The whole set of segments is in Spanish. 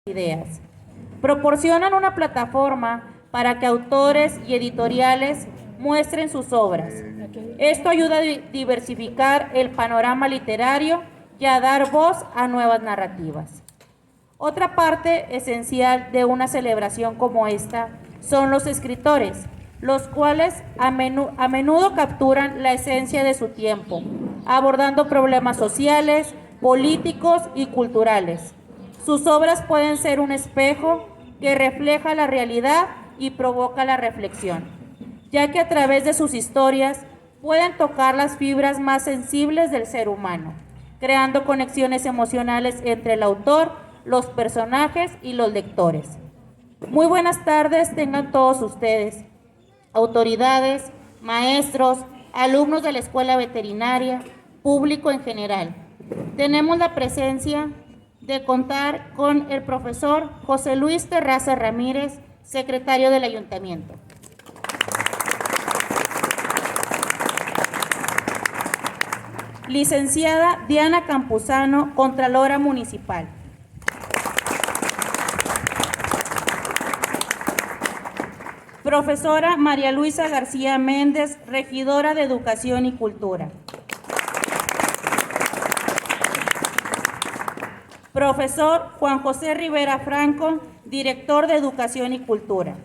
ideas. Proporcionan una plataforma para que autores y editoriales muestren sus obras. Esto ayuda a diversificar el panorama literario y a dar voz a nuevas narrativas. Otra parte esencial de una celebración como esta son los escritores, los cuales a menudo capturan la esencia de su tiempo, abordando problemas sociales, políticos y culturales. Sus obras pueden ser un espejo que refleja la realidad y provoca la reflexión, ya que a través de sus historias pueden tocar las fibras más sensibles del ser humano, creando conexiones emocionales entre el autor, los personajes y los lectores. Muy buenas tardes tengan todos ustedes, autoridades, maestros, alumnos de la Escuela Veterinaria, público en general. Tenemos la presencia de contar con el profesor José Luis Terraza Ramírez, secretario del Ayuntamiento. Licenciada Diana Campuzano, Contralora Municipal. Profesora María Luisa García Méndez, Regidora de Educación y Cultura. Profesor Juan José Rivera Franco, Director de Educación y Cultura.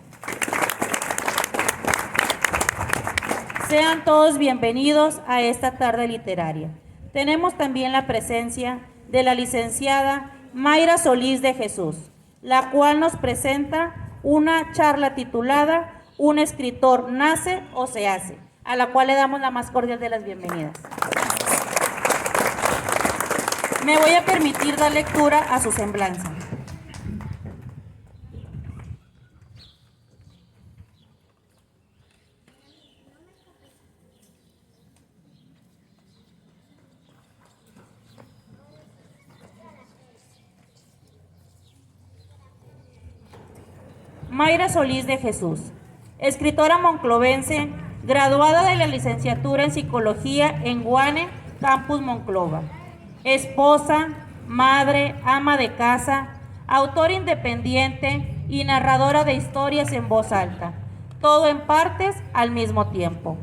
Sean todos bienvenidos a esta tarde literaria. Tenemos también la presencia de la licenciada Mayra Solís de Jesús, la cual nos presenta una charla titulada Un escritor nace o se hace, a la cual le damos la más cordial de las bienvenidas. Me voy a permitir dar lectura a su semblanza. Mayra Solís de Jesús, escritora monclovense, graduada de la licenciatura en Psicología en Guane, Campus Monclova. Esposa, madre, ama de casa, autora independiente y narradora de historias en voz alta, todo en partes al mismo tiempo.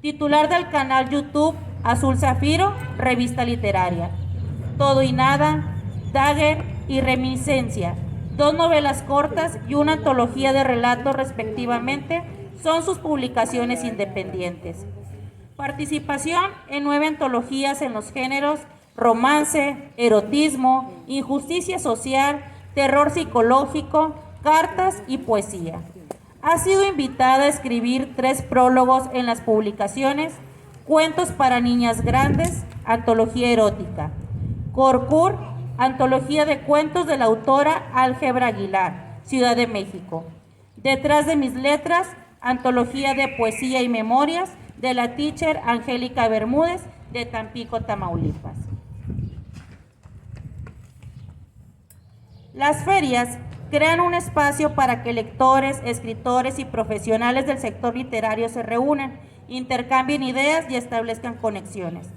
Titular del canal YouTube Azul Zafiro, revista literaria. Todo y nada, Dagger y Reminiscencia, 2 novelas cortas y una antología de relatos respectivamente, son sus publicaciones independientes. Participación en 9 antologías en los géneros romance, erotismo, injusticia social, terror psicológico, cartas y poesía. Ha sido invitada a escribir 3 prólogos en las publicaciones Cuentos para niñas grandes, antología erótica. Corcur, antología de cuentos de la autora Álgebra Aguilar, Ciudad de México. Detrás de mis letras, antología de poesía y memorias de la teacher Angélica Bermúdez, de Tampico, Tamaulipas. Las ferias crean un espacio para que lectores, escritores y profesionales del sector literario se reúnan, intercambien ideas y establezcan conexiones.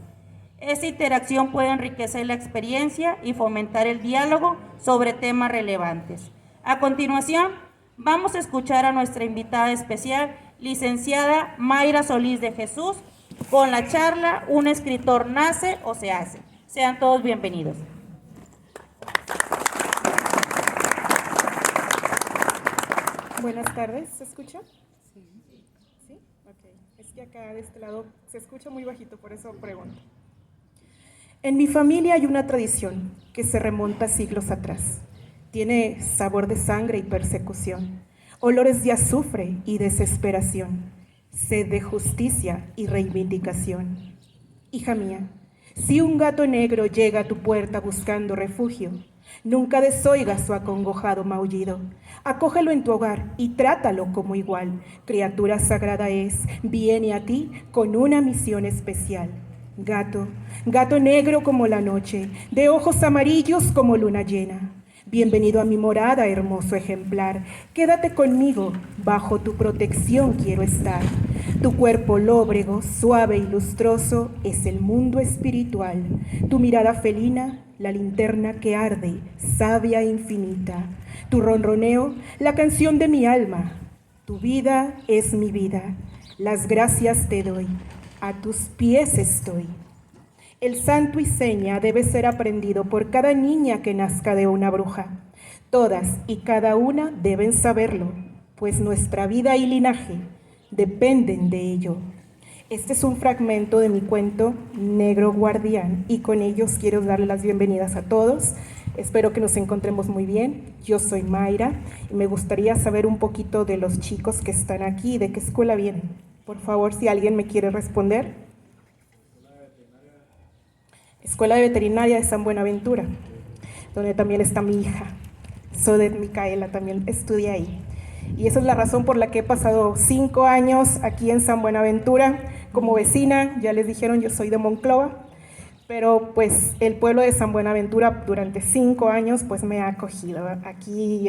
Esta interacción puede enriquecer la experiencia y fomentar el diálogo sobre temas relevantes. A continuación, vamos a escuchar a nuestra invitada especial, licenciada Mayra Solís de Jesús, con la charla Un escritor nace o se hace. Sean todos bienvenidos. Buenas tardes, ¿se escucha? Sí. ¿Sí? Ok. Es que acá de este lado se escucha muy bajito, por eso pregunto. En mi familia hay una tradición que se remonta siglos atrás. Tiene sabor de sangre y persecución, olores de azufre y desesperación, sed de justicia y reivindicación. Hija mía, si un gato negro llega a tu puerta buscando refugio, nunca desoigas su acongojado maullido. Acógelo en tu hogar y trátalo como igual. Criatura sagrada es, viene a ti con una misión especial. Gato, gato negro como la noche, de ojos amarillos como luna llena. Bienvenido a mi morada, hermoso ejemplar. Quédate conmigo, bajo tu protección quiero estar. Tu cuerpo lóbrego, suave y lustroso es el mundo espiritual. Tu mirada felina, la linterna que arde, sabia e infinita. Tu ronroneo, la canción de mi alma. Tu vida es mi vida. Las gracias te doy. A tus pies estoy. El santo y seña debe ser aprendido por cada niña que nazca de una bruja. Todas y cada una deben saberlo, pues nuestra vida y linaje dependen de ello. Este es un fragmento de mi cuento Negro Guardián y con ellos quiero darle las bienvenidas a todos. Espero que nos encontremos muy bien. Yo soy Mayra y me gustaría saber un poquito de los chicos que están aquí, de qué escuela vienen. Por favor, si alguien me quiere responder. Escuela de Veterinaria de San Buenaventura, donde también está mi hija, Sodet Micaela, también estudia ahí. Y esa es la razón por la que he pasado 5 años aquí en San Buenaventura como vecina. Ya les dijeron, yo soy de Monclova, pero pues el pueblo de San Buenaventura durante 5 años pues me ha acogido. Aquí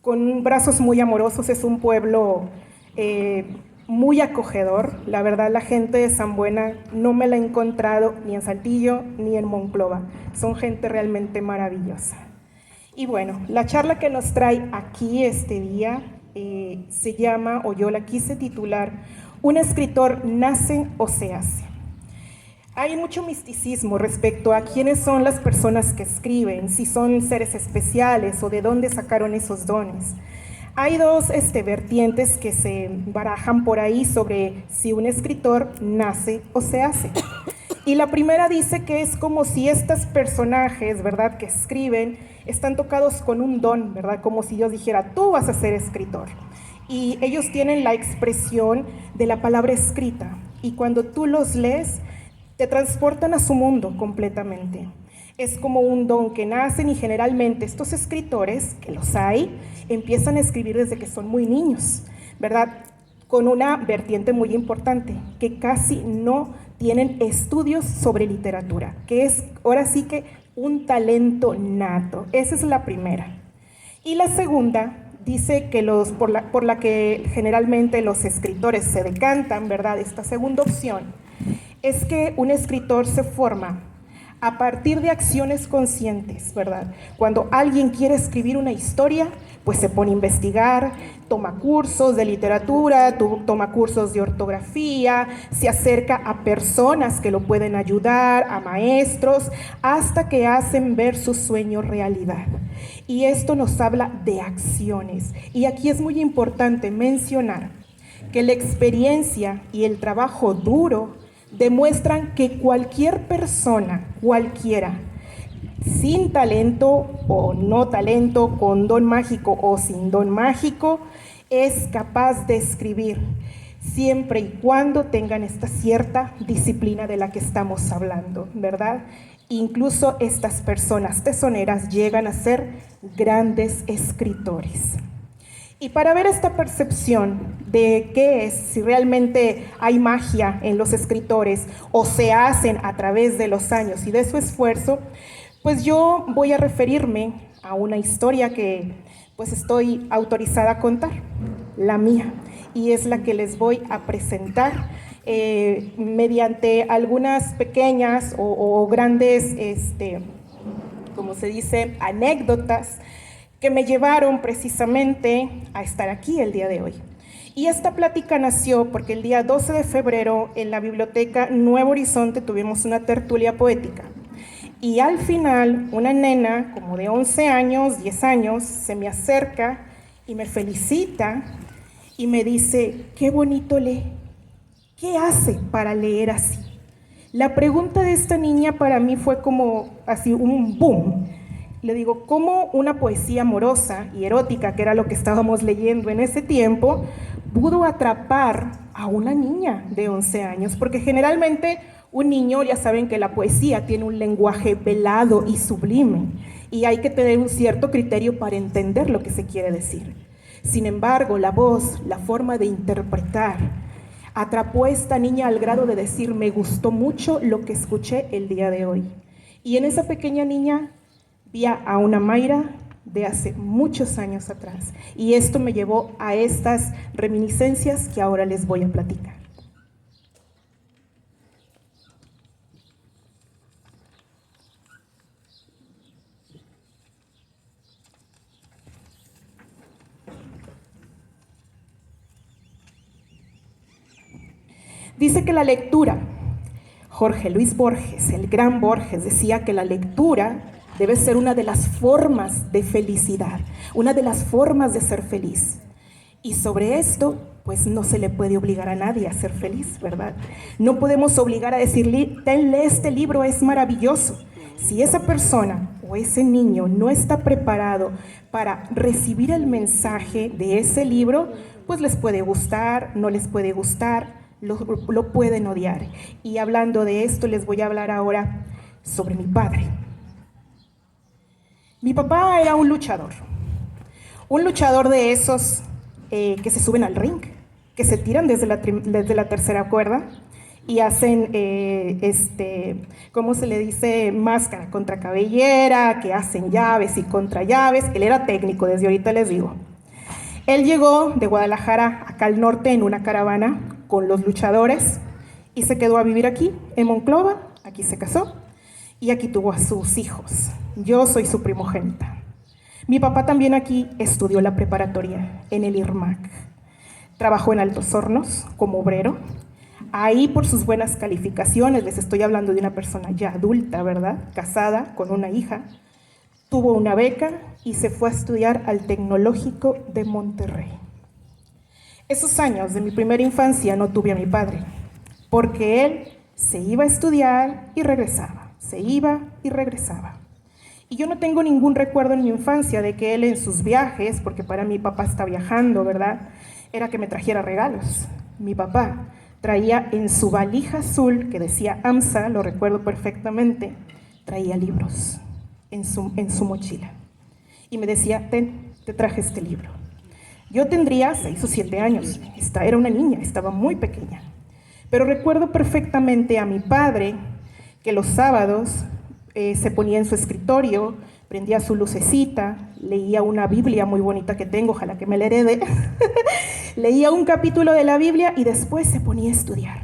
con brazos muy amorosos, es un pueblo muy acogedor. La verdad, la gente de San Buena no me la he encontrado ni en Saltillo ni en Monclova. Son gente realmente maravillosa. Y bueno, la charla que nos trae aquí este día se llama, o yo la quise titular, ¿Un escritor nace o se hace? Hay mucho misticismo respecto a quiénes son las personas que escriben, si son seres especiales o de dónde sacaron esos dones. Hay dos vertientes que se barajan por ahí sobre si un escritor nace o se hace. Y la primera dice que es como si estos personajes, ¿verdad?, que escriben, están tocados con un don, ¿verdad?, como si Dios dijera, tú vas a ser escritor. Y ellos tienen la expresión de la palabra escrita. Y cuando tú los lees, te transportan a su mundo completamente. Es como un don que nacen y generalmente estos escritores, que los hay, empiezan a escribir desde que son muy niños, ¿verdad? Con una vertiente muy importante, que casi no tienen estudios sobre literatura, que es ahora sí que un talento nato. Esa es la primera. Y la segunda dice que por la que generalmente los escritores se decantan, ¿verdad? Esta segunda opción es que un escritor se forma a partir de acciones conscientes, ¿verdad? Cuando alguien quiere escribir una historia, pues se pone a investigar, toma cursos de literatura, toma cursos de ortografía, se acerca a personas que lo pueden ayudar, a maestros, hasta que hacen ver su sueño realidad. Y esto nos habla de acciones. Y aquí es muy importante mencionar que la experiencia y el trabajo duro demuestran que cualquier persona, cualquiera, sin talento o no talento, con don mágico o sin don mágico, es capaz de escribir, siempre y cuando tengan esta cierta disciplina de la que estamos hablando, ¿verdad? Incluso estas personas tesoneras llegan a ser grandes escritores. Y para ver esta percepción de qué es, si realmente hay magia en los escritores o se hacen a través de los años y de su esfuerzo, pues yo voy a referirme a una historia que pues estoy autorizada a contar, la mía, y es la que les voy a presentar mediante algunas pequeñas o grandes, como se dice, anécdotas que me llevaron precisamente a estar aquí el día de hoy. Y esta plática nació porque el día 12 de febrero en la biblioteca Nuevo Horizonte tuvimos una tertulia poética. Y al final, una nena como de 11 años, 10 años, se me acerca y me felicita y me dice, qué bonito lee, ¿qué hace para leer así? La pregunta de esta niña para mí fue como así un boom. Le digo, ¿cómo una poesía amorosa y erótica, que era lo que estábamos leyendo en ese tiempo, pudo atrapar a una niña de 11 años? Porque generalmente un niño, ya saben que la poesía tiene un lenguaje velado y sublime, y hay que tener un cierto criterio para entender lo que se quiere decir. Sin embargo, la voz, la forma de interpretar, atrapó a esta niña al grado de decir, me gustó mucho lo que escuché el día de hoy. Y en esa pequeña niña vi a una Mayra de hace muchos años atrás, y esto me llevó a estas reminiscencias que ahora les voy a platicar. Dice que la lectura, Jorge Luis Borges, el gran Borges, decía que la lectura debe ser una de las formas de felicidad, una de las formas de ser feliz. Y sobre esto, pues no se le puede obligar a nadie a ser feliz, ¿verdad? No podemos obligar a decirle, tenle este libro, es maravilloso. Si esa persona o ese niño no está preparado para recibir el mensaje de ese libro, pues les puede gustar, no les puede gustar, lo pueden odiar. Y hablando de esto, les voy a hablar ahora sobre mi padre. Mi papá era un luchador de esos que se suben al ring, que se tiran desde la tercera cuerda y hacen, ¿cómo se le dice? Máscara contra cabellera, que hacen llaves y contra llaves. Él era técnico, desde ahorita les digo. Él llegó de Guadalajara acá al norte en una caravana con los luchadores y se quedó a vivir aquí, en Monclova. Aquí se casó y aquí tuvo a sus hijos. Yo soy su primogénita. Mi papá también aquí estudió la preparatoria en el IRMAC. Trabajó en Altos Hornos como obrero. Ahí por sus buenas calificaciones, les estoy hablando de una persona ya adulta, ¿verdad? Casada, con una hija. Tuvo una beca y se fue a estudiar al Tecnológico de Monterrey. Esos años de mi primera infancia no tuve a mi padre, porque él se iba a estudiar y regresaba, se iba y regresaba. Y yo no tengo ningún recuerdo en mi infancia de que él en sus viajes, porque para mi papá está viajando, ¿verdad?, era que me trajera regalos. Mi papá traía en su valija azul, que decía AMSA, lo recuerdo perfectamente, traía libros en su mochila. Y me decía, te traje este libro. Yo tendría 6 o 7 años, era una niña, estaba muy pequeña. Pero recuerdo perfectamente a mi padre que los sábados se ponía en su escritorio, prendía su lucecita, leía una Biblia muy bonita que tengo, ojalá que me la herede, leía un capítulo de la Biblia y después se ponía a estudiar.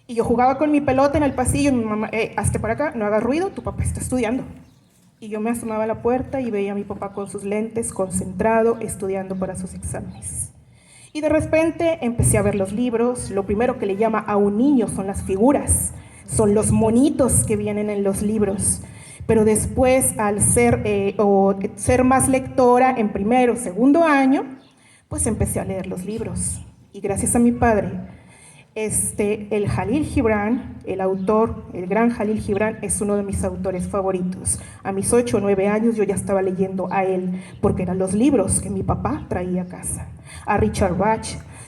Y yo jugaba con mi pelota en el pasillo y mi mamá, hazte para acá, no hagas ruido, tu papá está estudiando. Y yo me asomaba a la puerta y veía a mi papá con sus lentes, concentrado, estudiando para sus exámenes. Y de repente empecé a ver los libros. Lo primero que le llama a un niño son las figuras, son los monitos que vienen en los libros. Pero después, al ser más lectora en primero o segundo año, pues empecé a leer los libros. Y gracias a mi padre, el Jalil Gibran, el autor, el gran Jalil Gibran, es uno de mis autores favoritos. A mis 8 o 9 años yo ya estaba leyendo a él, porque eran los libros que mi papá traía a casa. A Richard Bach,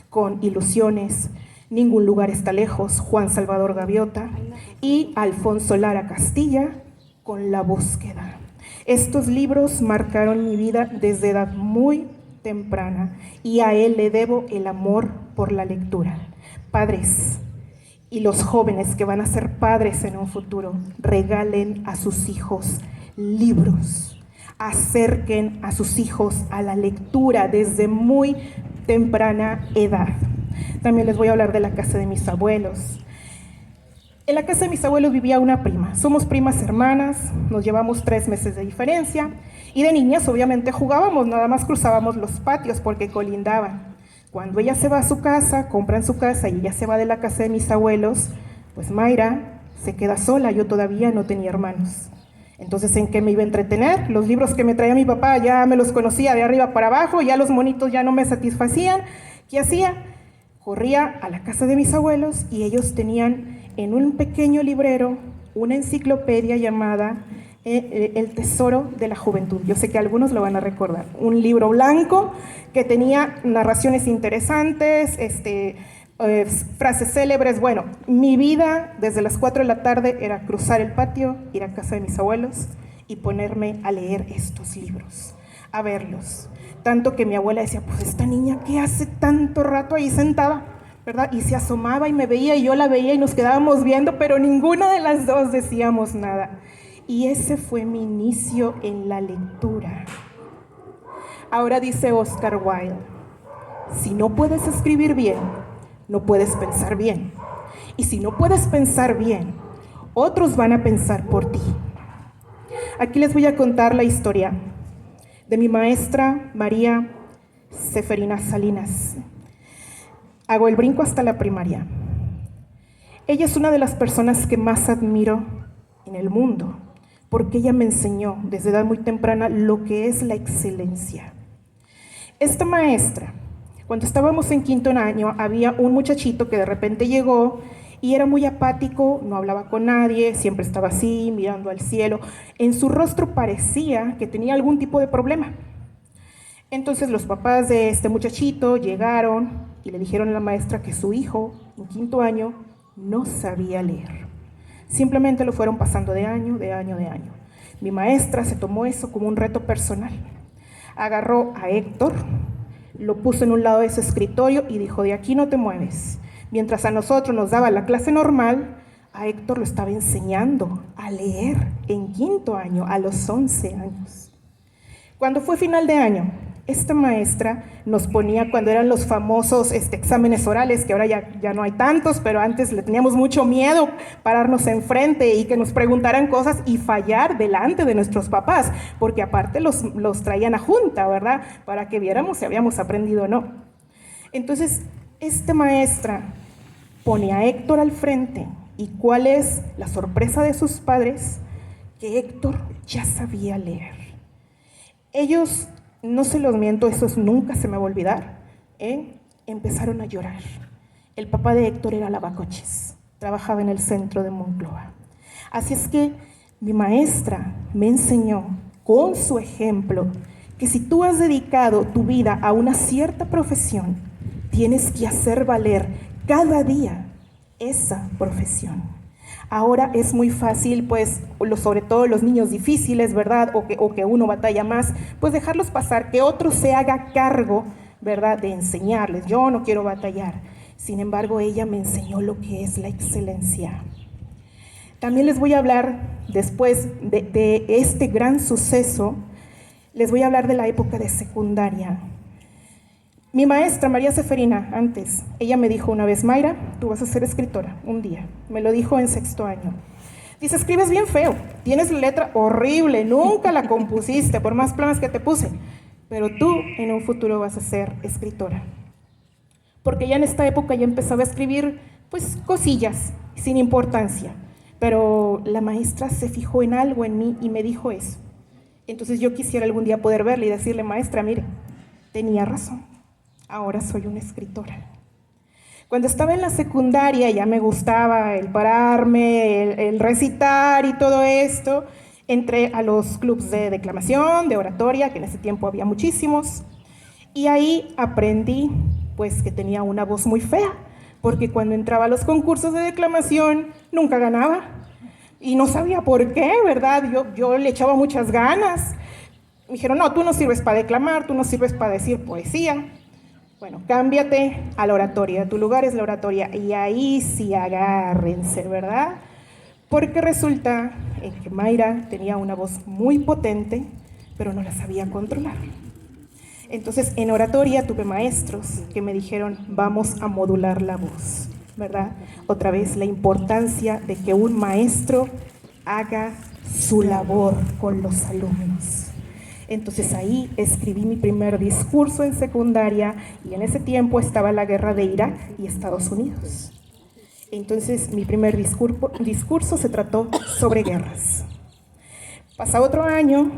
con Ilusiones, Ningún lugar está lejos, Juan Salvador Gaviota, y Alfonso Lara Castilla, con La búsqueda. Estos libros marcaron mi vida desde edad muy temprana, y a él le debo el amor por la lectura. Padres y los jóvenes que van a ser padres en un futuro, regalen a sus hijos libros, acerquen a sus hijos a la lectura desde muy temprana edad. También les voy a hablar de la casa de mis abuelos. En la casa de mis abuelos vivía una prima, somos primas hermanas, nos llevamos 3 meses de diferencia y de niñas obviamente jugábamos, nada más cruzábamos los patios porque colindaban. Cuando ella se va a su casa, compran su casa y ella se va de la casa de mis abuelos, pues Mayra se queda sola, yo todavía no tenía hermanos. Entonces, ¿en qué me iba a entretener? Los libros que me traía mi papá ya me los conocía de arriba para abajo, ya los monitos ya no me satisfacían. ¿Qué hacía? Corría a la casa de mis abuelos y ellos tenían en un pequeño librero una enciclopedia llamada El tesoro de la juventud. Yo sé que algunos lo van a recordar. Un libro blanco que tenía narraciones interesantes, frases célebres. Bueno, mi vida desde las 4 de la tarde era cruzar el patio, ir a casa de mis abuelos y ponerme a leer estos libros, a verlos. Tanto que mi abuela decía, pues esta niña, ¿qué hace tanto rato ahí sentada? ¿Verdad? Y se asomaba y me veía y yo la veía y nos quedábamos viendo, pero ninguna de las dos decíamos nada. Y ese fue mi inicio en la lectura. Ahora dice Oscar Wilde, si no puedes escribir bien, no puedes pensar bien. Y si no puedes pensar bien, otros van a pensar por ti. Aquí les voy a contar la historia de mi maestra María Seferina Salinas. Hago el brinco hasta la primaria. Ella es una de las personas que más admiro en el mundo, porque ella me enseñó desde edad muy temprana lo que es la excelencia. Esta maestra, cuando estábamos en quinto año, había un muchachito que de repente llegó y era muy apático, no hablaba con nadie, siempre estaba así, mirando al cielo. En su rostro parecía que tenía algún tipo de problema. Entonces los papás de este muchachito llegaron y le dijeron a la maestra que su hijo, en quinto año, no sabía leer. Simplemente lo fueron pasando de año, de año, de año. Mi maestra se tomó eso como un reto personal. Agarró a Héctor, lo puso en un lado de su escritorio y dijo, de aquí no te mueves. Mientras a nosotros nos daba la clase normal, a Héctor lo estaba enseñando a leer en quinto año, a los 11 años. Cuando fue final de año, esta maestra nos ponía, cuando eran los famosos exámenes orales, que ahora ya no hay tantos, pero antes le teníamos mucho miedo pararnos enfrente y que nos preguntaran cosas y fallar delante de nuestros papás, porque aparte los traían a junta, ¿verdad? Para que viéramos si habíamos aprendido o no. Entonces, esta maestra pone a Héctor al frente, y ¿cuál es la sorpresa de sus padres? Que Héctor ya sabía leer. Ellos, no se los miento, eso nunca se me va a olvidar, empezaron a llorar. El papá de Héctor era lavacoches, trabajaba en el centro de Monclova. Así es que mi maestra me enseñó con su ejemplo que si tú has dedicado tu vida a una cierta profesión, tienes que hacer valer cada día esa profesión. Ahora es muy fácil, pues, sobre todo los niños difíciles, ¿verdad? O que uno batalla más, pues dejarlos pasar, que otro se haga cargo, ¿verdad? De enseñarles. Yo no quiero batallar. Sin embargo, ella me enseñó lo que es la excelencia. También les voy a hablar, después de este gran suceso, les voy a hablar de la época de secundaria. Mi maestra, María Seferina, antes, ella me dijo una vez, Mayra, tú vas a ser escritora un día. Me lo dijo en sexto año. Dice, escribes bien feo, tienes la letra horrible, nunca la compusiste, por más planas que te puse, pero tú en un futuro vas a ser escritora. Porque ya en esta época ya empezaba a escribir, pues, cosillas, sin importancia. Pero la maestra se fijó en algo en mí y me dijo eso. Entonces yo quisiera algún día poder verle y decirle, maestra, mire, tenía razón. Ahora soy una escritora. Cuando estaba en la secundaria ya me gustaba el pararme, el recitar y todo esto. Entré a los clubes de declamación, de oratoria, que en ese tiempo había muchísimos. Y ahí aprendí pues que tenía una voz muy fea, porque cuando entraba a los concursos de declamación nunca ganaba. Y no sabía por qué, ¿verdad? Yo le echaba muchas ganas. Me dijeron, no, tú no sirves para declamar, tú no sirves para decir poesía. Bueno, cámbiate a la oratoria, tu lugar es la oratoria, y ahí sí agárrense, ¿verdad? Porque resulta que Mayra tenía una voz muy potente, pero no la sabía controlar. Entonces, en oratoria tuve maestros que me dijeron, vamos a modular la voz, ¿verdad? Otra vez, la importancia de que un maestro haga su labor con los alumnos. Entonces ahí escribí mi primer discurso en secundaria y en ese tiempo estaba la guerra de Irak y Estados Unidos. Entonces mi primer discurso se trató sobre guerras. Pasa otro año,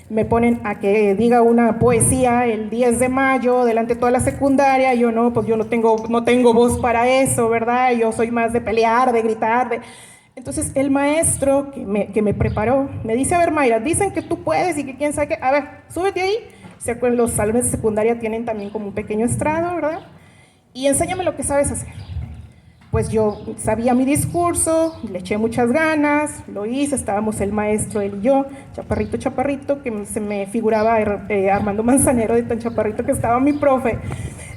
me ponen a que diga una poesía el 10 de mayo delante de toda la secundaria. Yo no, pues yo no tengo voz para eso, ¿verdad? Yo soy más de pelear, de gritar, Entonces el maestro que me preparó me dice, a ver Mayra, dicen que tú puedes y que quién sabe qué, a ver, súbete ahí. Los salones de secundaria tienen también como un pequeño estrado, ¿verdad? Y enséñame lo que sabes hacer. Pues yo sabía mi discurso, le eché muchas ganas, lo hice, estábamos el maestro, él y yo, chaparrito, que se me figuraba Armando Manzanero de tan chaparrito que estaba mi profe.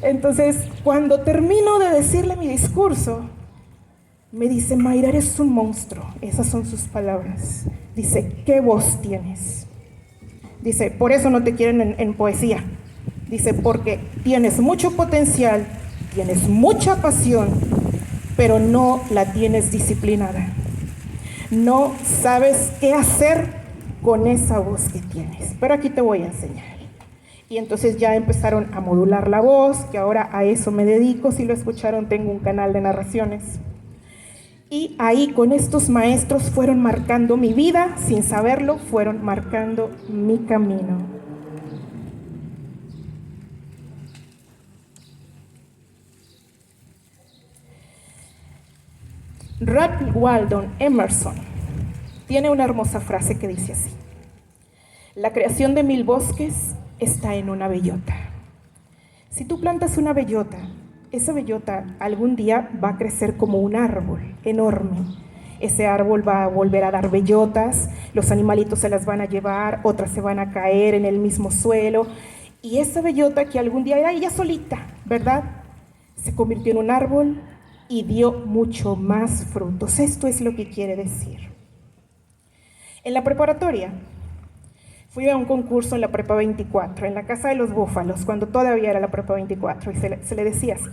Entonces, cuando termino de decirle mi discurso, me dice, Mayra, eres un monstruo. Esas son sus palabras. Dice, ¿qué voz tienes? Dice, por eso no te quieren en poesía. Dice, porque tienes mucho potencial, tienes mucha pasión, pero no la tienes disciplinada. No sabes qué hacer con esa voz que tienes. Pero aquí te voy a enseñar. Y entonces ya empezaron a modular la voz, que ahora a eso me dedico. Si lo escucharon, tengo un canal de narraciones. Y ahí con estos maestros fueron marcando mi vida, sin saberlo, fueron marcando mi camino. Ralph Waldo Emerson tiene una hermosa frase que dice así: la creación de 1000 bosques está en una bellota. Si tú plantas una bellota, esa bellota algún día va a crecer como un árbol enorme. Ese árbol va a volver a dar bellotas, los animalitos se las van a llevar, otras se van a caer en el mismo suelo, y esa bellota que algún día era ella solita, ¿verdad?, se convirtió en un árbol y dio mucho más frutos. Esto es lo que quiere decir. En la preparatoria, fui a un concurso en la Prepa 24, en la Casa de los Búfalos, cuando todavía era la Prepa 24, y se le decía así.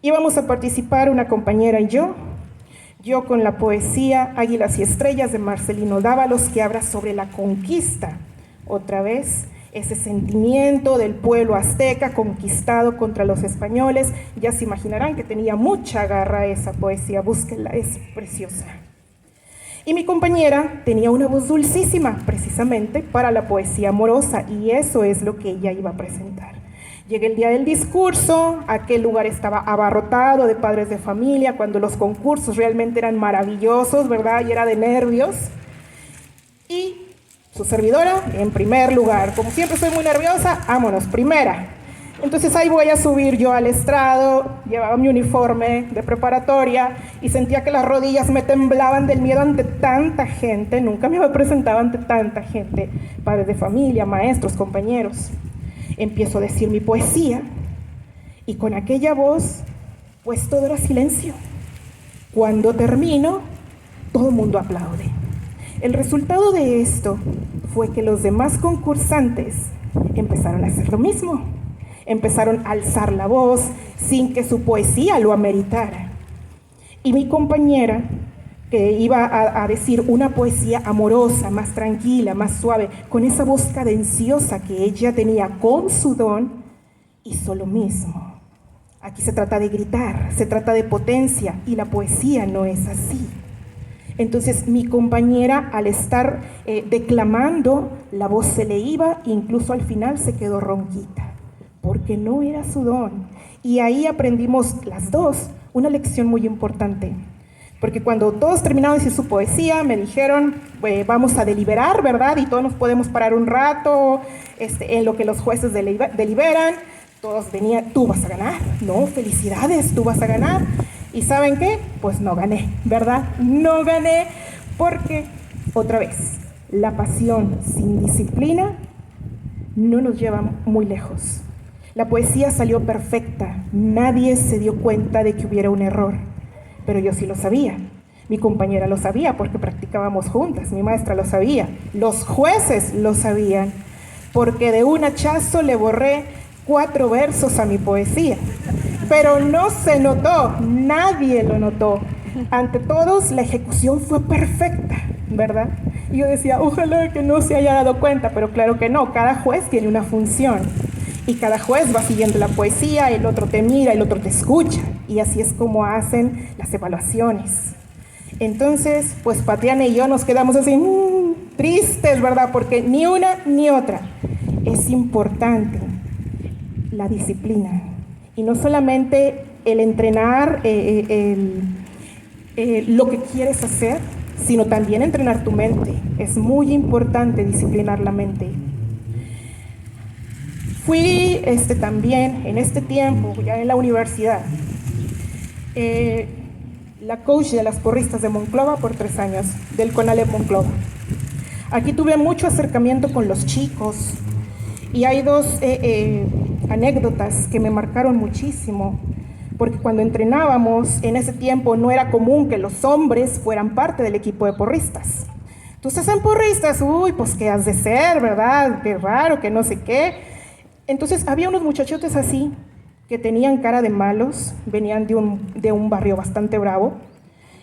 Íbamos a participar una compañera y yo con la poesía Águilas y Estrellas de Marcelino Dávalos, que habla sobre la conquista, otra vez, ese sentimiento del pueblo azteca conquistado contra los españoles. Ya se imaginarán que tenía mucha garra esa poesía, búsquenla, es preciosa. Y mi compañera tenía una voz dulcísima, precisamente para la poesía amorosa, y eso es lo que ella iba a presentar. Llegué el día del discurso, aquel lugar estaba abarrotado de padres de familia, cuando los concursos realmente eran maravillosos, ¿verdad? Y era de nervios. Y su servidora, en primer lugar. Como siempre soy muy nerviosa, vámonos, primera. Entonces ahí voy a subir yo al estrado, llevaba mi uniforme de preparatoria y sentía que las rodillas me temblaban del miedo ante tanta gente. Nunca me había presentado ante tanta gente, padres de familia, maestros, compañeros. Empiezo a decir mi poesía y con aquella voz, pues todo era silencio. Cuando termino, todo el mundo aplaude. El resultado de esto fue que los demás concursantes empezaron a hacer lo mismo. Empezaron a alzar la voz sin que su poesía lo ameritara. Y mi compañera, que iba a decir una poesía amorosa, más tranquila, más suave, con esa voz cadenciosa que ella tenía con su don, hizo lo mismo. Aquí se trata de gritar, se trata de potencia, y la poesía no es así. Entonces mi compañera, al estar declamando, la voz se le iba, incluso al final se quedó ronquita, porque no era su don. Y ahí aprendimos las dos una lección muy importante, porque cuando todos terminaron de decir su poesía, me dijeron, vamos a deliberar, ¿verdad? Y todos nos podemos parar un rato, en lo que los jueces deliberan. Todos venían, tú vas a ganar, no, felicidades, tú vas a ganar. ¿Y saben qué? Pues no gané, ¿verdad? No gané porque, otra vez, la pasión sin disciplina no nos lleva muy lejos. La poesía salió perfecta, nadie se dio cuenta de que hubiera un error, pero yo sí lo sabía. Mi compañera lo sabía porque practicábamos juntas, mi maestra lo sabía, los jueces lo sabían, porque de un hachazo le borré 4 versos a mi poesía. Pero no se notó, nadie lo notó. Ante todos, la ejecución fue perfecta, ¿verdad? Y yo decía, ojalá que no se haya dado cuenta, pero claro que no, cada juez tiene una función. Y cada juez va siguiendo la poesía, el otro te mira, el otro te escucha. Y así es como hacen las evaluaciones. Entonces, pues Patriana y yo nos quedamos así, tristes, ¿verdad? Porque ni una ni otra. Es importante la disciplina. Y no solamente el entrenar lo que quieres hacer, sino también entrenar tu mente. Es muy importante disciplinar la mente. Fui también en este tiempo, ya en la universidad, la coach de las porristas de Monclova por 3 años, del CONALEP Monclova. Aquí tuve mucho acercamiento con los chicos y hay 2 anécdotas que me marcaron muchísimo, porque cuando entrenábamos en ese tiempo no era común que los hombres fueran parte del equipo de porristas. Entonces en porristas, pues qué has de ser, ¿verdad? Qué raro, que no sé qué. Entonces había unos muchachotes así, que tenían cara de malos, venían de un barrio bastante bravo,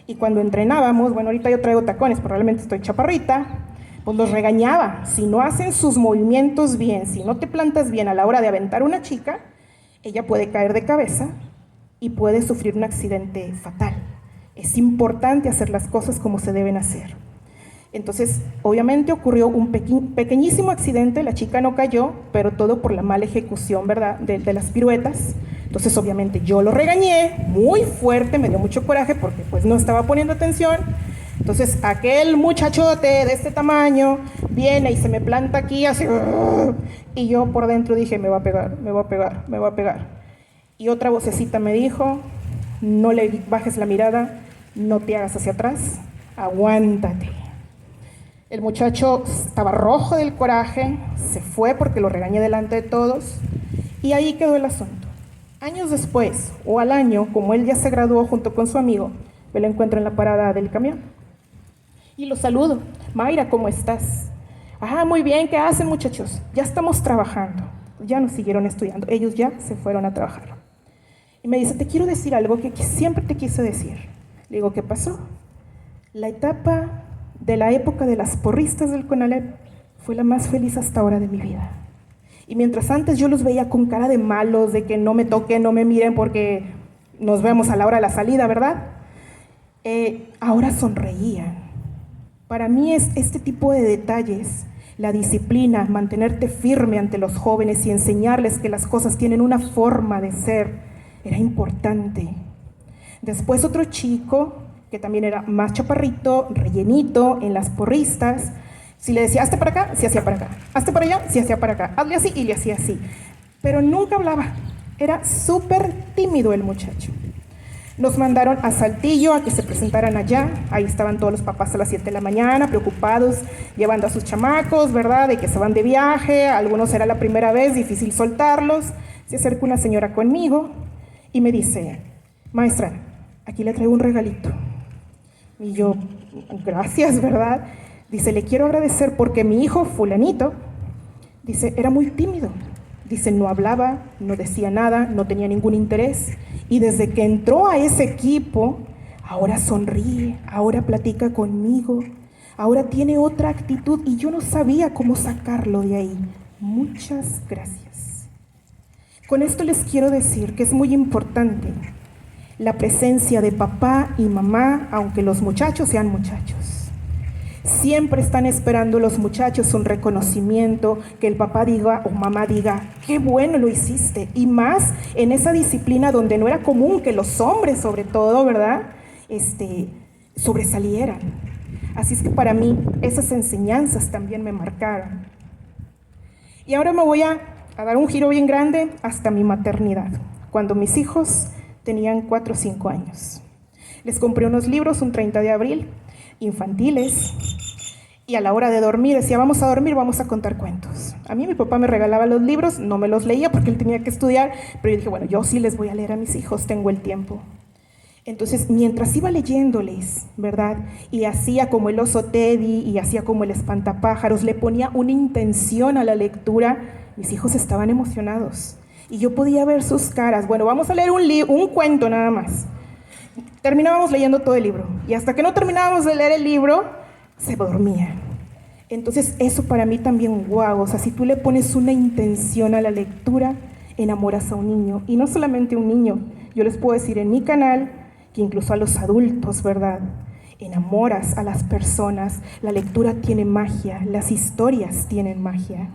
y cuando entrenábamos, bueno, ahorita yo traigo tacones, probablemente estoy chaparrita, pues los regañaba. Si no hacen sus movimientos bien, si no te plantas bien a la hora de aventar una chica, ella puede caer de cabeza y puede sufrir un accidente fatal. Es importante hacer las cosas como se deben hacer. Entonces, obviamente ocurrió un pequeñísimo accidente, la chica no cayó, pero todo por la mala ejecución, ¿verdad?, de las piruetas. Entonces, obviamente, yo lo regañé muy fuerte, me dio mucho coraje porque pues no estaba poniendo atención. Entonces, aquel muchachote de este tamaño viene y se me planta aquí así, y yo por dentro dije, me va a pegar, me va a pegar, me va a pegar. Y otra vocecita me dijo, no le bajes la mirada, no te hagas hacia atrás, aguántate. El muchacho estaba rojo del coraje, se fue porque lo regañé delante de todos, y ahí quedó el asunto. Años después, o al año, como él ya se graduó junto con su amigo, me lo encuentro en la parada del camión. Y lo saludo. Mayra, ¿cómo estás? Ah, muy bien, ¿qué hacen, muchachos? Ya estamos trabajando. Ya no siguieron estudiando, ellos ya se fueron a trabajar. Y me dice, te quiero decir algo que siempre te quise decir. Le digo, ¿qué pasó? La etapa de la época de las porristas del CONALEP fue la más feliz hasta ahora de mi vida. Y mientras antes yo los veía con cara de malos, de que no me toquen, no me miren porque nos vemos a la hora de la salida, ¿verdad? Ahora sonreían. Para mí es este tipo de detalles, la disciplina, mantenerte firme ante los jóvenes y enseñarles que las cosas tienen una forma de ser, era importante. Después otro chico, que también era más chaparrito, rellenito, en las porristas, si le decía, hazte para acá, se hacía para acá, hazte para allá, se hacía para acá, hazle así y le hacía así. Pero nunca hablaba, era súper tímido el muchacho. Nos mandaron a Saltillo a que se presentaran allá, ahí estaban todos los papás a las 7 de la mañana, preocupados, llevando a sus chamacos, ¿verdad?, de que se van de viaje, algunos era la primera vez, difícil soltarlos. Se acerca una señora conmigo y me dice, maestra, aquí le traigo un regalito. Y yo, gracias, ¿verdad? Dice, le quiero agradecer porque mi hijo, fulanito, dice, era muy tímido. Dice, no hablaba, no decía nada, no tenía ningún interés. Y desde que entró a ese equipo, ahora sonríe, ahora platica conmigo, ahora tiene otra actitud y yo no sabía cómo sacarlo de ahí. Muchas gracias. Con esto les quiero decir que es muy importante la presencia de papá y mamá, aunque los muchachos sean muchachos. Siempre están esperando los muchachos un reconocimiento, que el papá diga o mamá diga, qué bueno lo hiciste. Y más en esa disciplina donde no era común que los hombres, sobre todo, ¿verdad?, sobresalieran. Así es que para mí esas enseñanzas también me marcaron. Y ahora me voy a dar un giro bien grande hasta mi maternidad, cuando mis hijos tenían 4 o 5 años. Les compré unos libros un 30 de abril, infantiles, y a la hora de dormir decía, vamos a dormir, vamos a contar cuentos. A mí mi papá me regalaba los libros, no me los leía porque él tenía que estudiar, pero yo dije, bueno, yo sí les voy a leer a mis hijos, tengo el tiempo. Entonces, mientras iba leyéndoles, ¿verdad?, y hacía como el oso Teddy y hacía como el espantapájaros, le ponía una intención a la lectura, mis hijos estaban emocionados. Y yo podía ver sus caras. Bueno, vamos a leer un cuento nada más. Terminábamos leyendo todo el libro. Y hasta que no terminábamos de leer el libro, se dormían. Entonces, eso para mí también, wow. O sea, si tú le pones una intención a la lectura, enamoras a un niño. Y no solamente a un niño. Yo les puedo decir en mi canal, que incluso a los adultos, ¿verdad?, enamoras a las personas. La lectura tiene magia. Las historias tienen magia.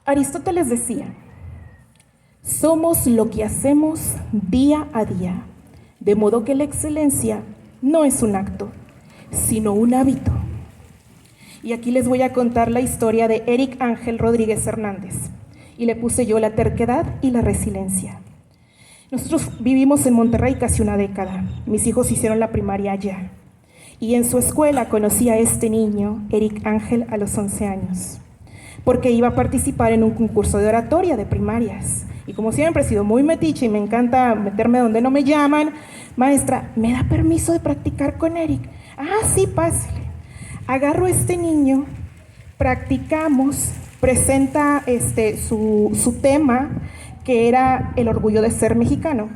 Aristóteles decía, somos lo que hacemos día a día, de modo que la excelencia no es un acto, sino un hábito. Y aquí les voy a contar la historia de Eric Ángel Rodríguez Hernández, y le puse yo la terquedad y la resiliencia. Nosotros vivimos en Monterrey casi una década, mis hijos hicieron la primaria allá, y en su escuela conocí a este niño, Eric Ángel, a los 11 años. Porque iba a participar en un concurso de oratoria de primarias. Y como siempre he sido muy metiche y me encanta meterme donde no me llaman, maestra, ¿me da permiso de practicar con Eric? Ah, sí, pásale. Agarro a este niño, practicamos, presenta su tema, que era el orgullo de ser mexicano.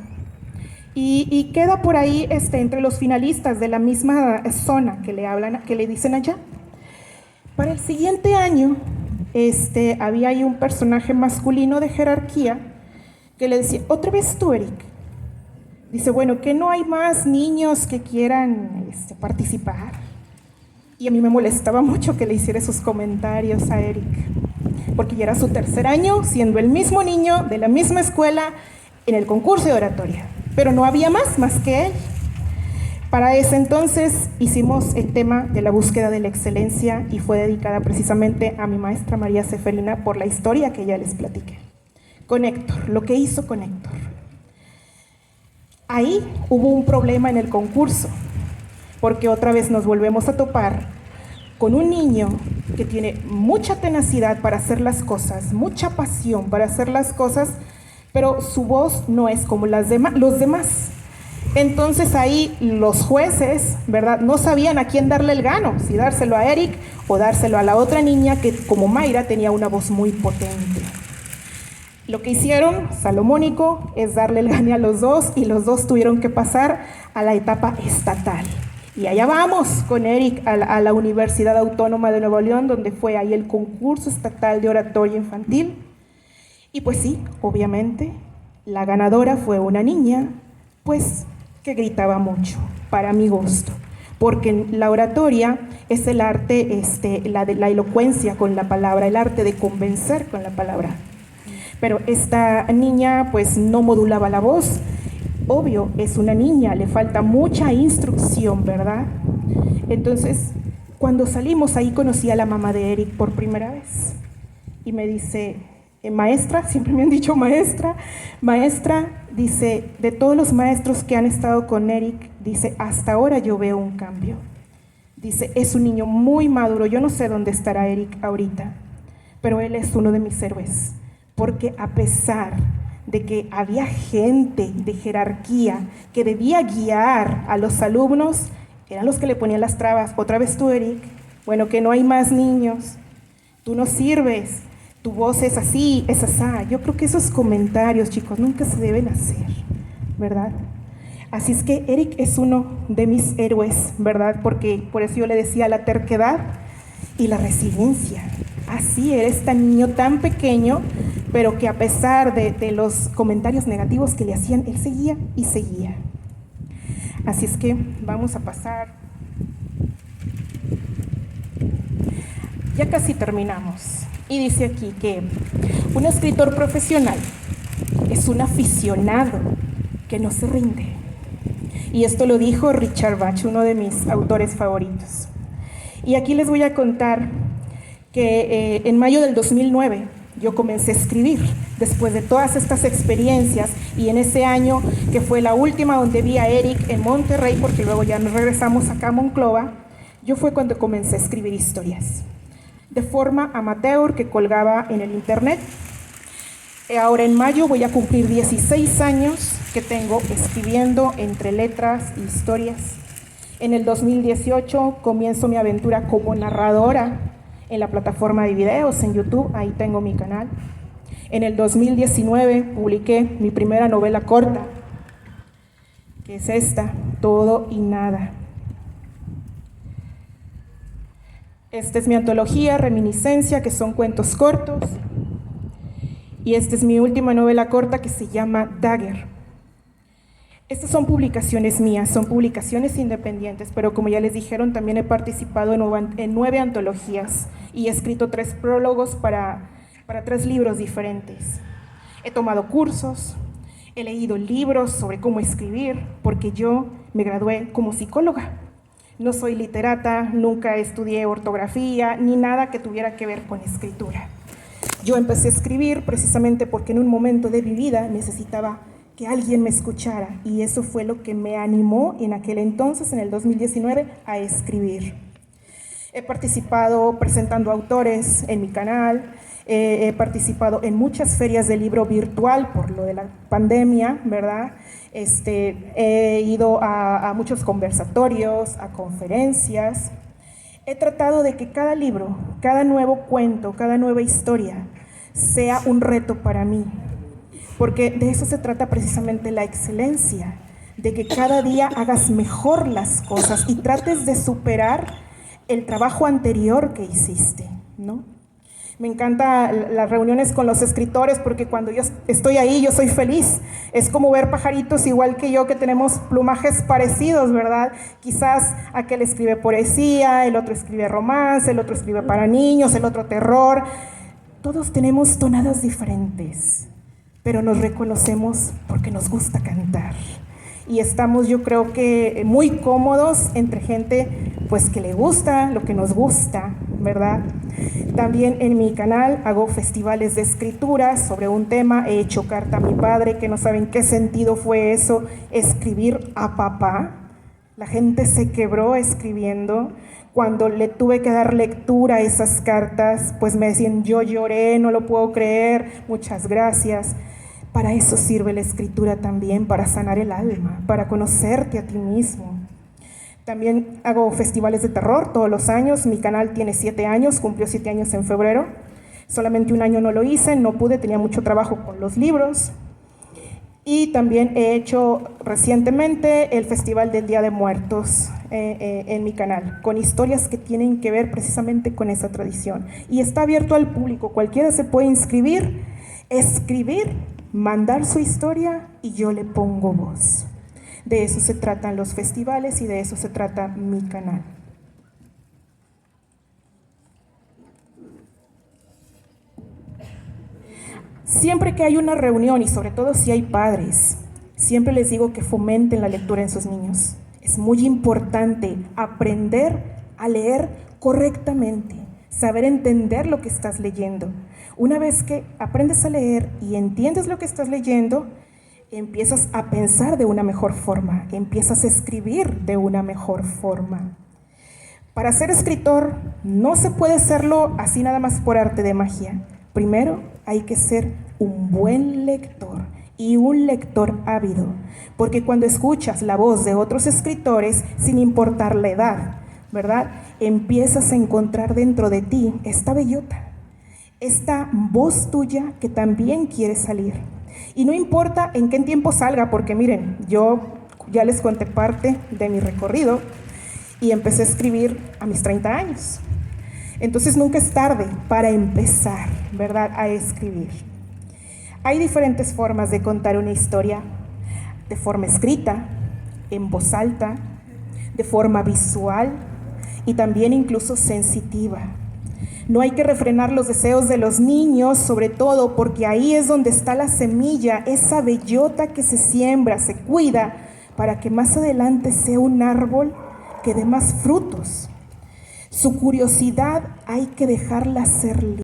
Y queda por ahí entre los finalistas de la misma zona que le dicen allá. Para el siguiente año, había ahí un personaje masculino de jerarquía que le decía, otra vez tú, Eric. Dice, bueno, que no hay más niños que quieran participar. Y a mí me molestaba mucho que le hiciera esos comentarios a Eric, porque ya era su tercer año siendo el mismo niño de la misma escuela en el concurso de oratoria, pero no había más que él. Para ese entonces hicimos el tema de la búsqueda de la excelencia y fue dedicada precisamente a mi maestra María Seferina por la historia que ya les platiqué. Con Héctor, lo que hizo con Héctor. Ahí hubo un problema en el concurso, porque otra vez nos volvemos a topar con un niño que tiene mucha tenacidad para hacer las cosas, mucha pasión para hacer las cosas, pero su voz no es como los demás. Entonces ahí los jueces, ¿verdad?, no sabían a quién darle el gano, si dárselo a Eric o dárselo a la otra niña que, como Mayra, tenía una voz muy potente. Lo que hicieron, salomónico, es darle el gane a los dos y los dos tuvieron que pasar a la etapa estatal. Y allá vamos con Eric a la Universidad Autónoma de Nuevo León, donde fue ahí el concurso estatal de oratoria infantil. Y pues sí, obviamente, la ganadora fue una niña, pues, que gritaba mucho, para mi gusto, porque la oratoria es el arte, la elocuencia con la palabra, el arte de convencer con la palabra. Pero esta niña pues no modulaba la voz, obvio, es una niña, le falta mucha instrucción, ¿verdad? Entonces, cuando salimos ahí conocí a la mamá de Eric por primera vez y me dice, maestra, siempre me han dicho maestra, dice, de todos los maestros que han estado con Eric, dice, hasta ahora yo veo un cambio. Dice, es un niño muy maduro, yo no sé dónde estará Eric ahorita, pero él es uno de mis héroes, porque a pesar de que había gente de jerarquía que debía guiar a los alumnos, eran los que le ponían las trabas. Otra vez tú, Eric, bueno, que no hay más niños, tú no sirves, tu voz es así, es asá. Yo creo que esos comentarios, chicos, nunca se deben hacer, ¿verdad? Así es que Eric es uno de mis héroes, ¿verdad? Porque por eso yo le decía la terquedad y la resiliencia. Así era este niño tan pequeño, pero que a pesar de los comentarios negativos que le hacían, él seguía y seguía. Así es que vamos a pasar. Ya casi terminamos. Y dice aquí que un escritor profesional es un aficionado que no se rinde. Y esto lo dijo Richard Bach, uno de mis autores favoritos. Y aquí les voy a contar que en mayo del 2009 yo comencé a escribir, después de todas estas experiencias, y en ese año, que fue la última donde vi a Eric en Monterrey, porque luego ya nos regresamos acá a Monclova, yo fue cuando comencé a escribir historias, de forma amateur que colgaba en el internet. Ahora en mayo voy a cumplir 16 años que tengo escribiendo entre letras y historias. En el 2018 comienzo mi aventura como narradora en la plataforma de videos en YouTube, ahí tengo mi canal. En el 2019 publiqué mi primera novela corta, que es esta, Todo y Nada. Esta es mi antología, Reminiscencia, que son cuentos cortos. Y esta es mi última novela corta que se llama Dagger. Estas son publicaciones mías, son publicaciones independientes, pero como ya les dijeron, también he participado en 9 antologías y he escrito 3 prólogos para 3 libros diferentes. He tomado cursos, he leído libros sobre cómo escribir, porque yo me gradué como psicóloga. No soy literata, nunca estudié ortografía, ni nada que tuviera que ver con escritura. Yo empecé a escribir precisamente porque en un momento de mi vida necesitaba que alguien me escuchara, y eso fue lo que me animó en aquel entonces, en el 2019, a escribir. He participado presentando autores en mi canal, he participado en muchas ferias de libro virtual por lo de la pandemia, ¿verdad? He ido a muchos conversatorios, a conferencias. He tratado de que cada libro, cada nuevo cuento, cada nueva historia sea un reto para mí, porque de eso se trata precisamente la excelencia, de que cada día hagas mejor las cosas y trates de superar el trabajo anterior que hiciste, ¿no? Me encantan las reuniones con los escritores porque cuando yo estoy ahí yo soy feliz. Es como ver pajaritos igual que yo que tenemos plumajes parecidos, ¿verdad? Quizás aquel escribe poesía, el otro escribe romance, el otro escribe para niños, el otro terror. Todos tenemos tonadas diferentes, pero nos reconocemos porque nos gusta cantar. Y estamos, yo creo que muy cómodos entre gente pues que le gusta lo que nos gusta, ¿verdad? También en mi canal hago festivales de escritura sobre un tema. He hecho carta a mi padre, que no saben qué sentido fue eso, escribir a papá. La gente se quebró escribiendo. Cuando le tuve que dar lectura a esas cartas, pues me decían, yo lloré, no lo puedo creer, muchas gracias. Para eso sirve la escritura también, para sanar el alma, para conocerte a ti mismo. También hago festivales de terror todos los años. Mi canal tiene 7 años, cumplió 7 años en febrero. Solamente un año no lo hice, no pude, tenía mucho trabajo con los libros. Y también he hecho recientemente el Festival del Día de Muertos en mi canal, con historias que tienen que ver precisamente con esa tradición. Y está abierto al público, cualquiera se puede inscribir, escribir, mandar su historia y yo le pongo voz. De eso se tratan los festivales y de eso se trata mi canal. Siempre que hay una reunión y sobre todo si hay padres, siempre les digo que fomenten la lectura en sus niños. Es muy importante aprender a leer correctamente, saber entender lo que estás leyendo. Una vez que aprendes a leer y entiendes lo que estás leyendo, empiezas a pensar de una mejor forma, empiezas a escribir de una mejor forma. Para ser escritor no se puede serlo así nada más por arte de magia. Primero hay que ser un buen lector y un lector ávido, porque cuando escuchas la voz de otros escritores, sin importar la edad, ¿verdad? Empiezas a encontrar dentro de ti esta bellota, esta voz tuya que también quiere salir. Y no importa en qué tiempo salga, porque miren, yo ya les conté parte de mi recorrido y empecé a escribir a mis 30 años. Entonces nunca es tarde para empezar, ¿verdad?, a escribir. Hay diferentes formas de contar una historia, de forma escrita, en voz alta, de forma visual y también incluso sensitiva. No hay que refrenar los deseos de los niños, sobre todo porque ahí es donde está la semilla, esa bellota que se siembra, se cuida, para que más adelante sea un árbol que dé más frutos. Su curiosidad hay que dejarla ser libre.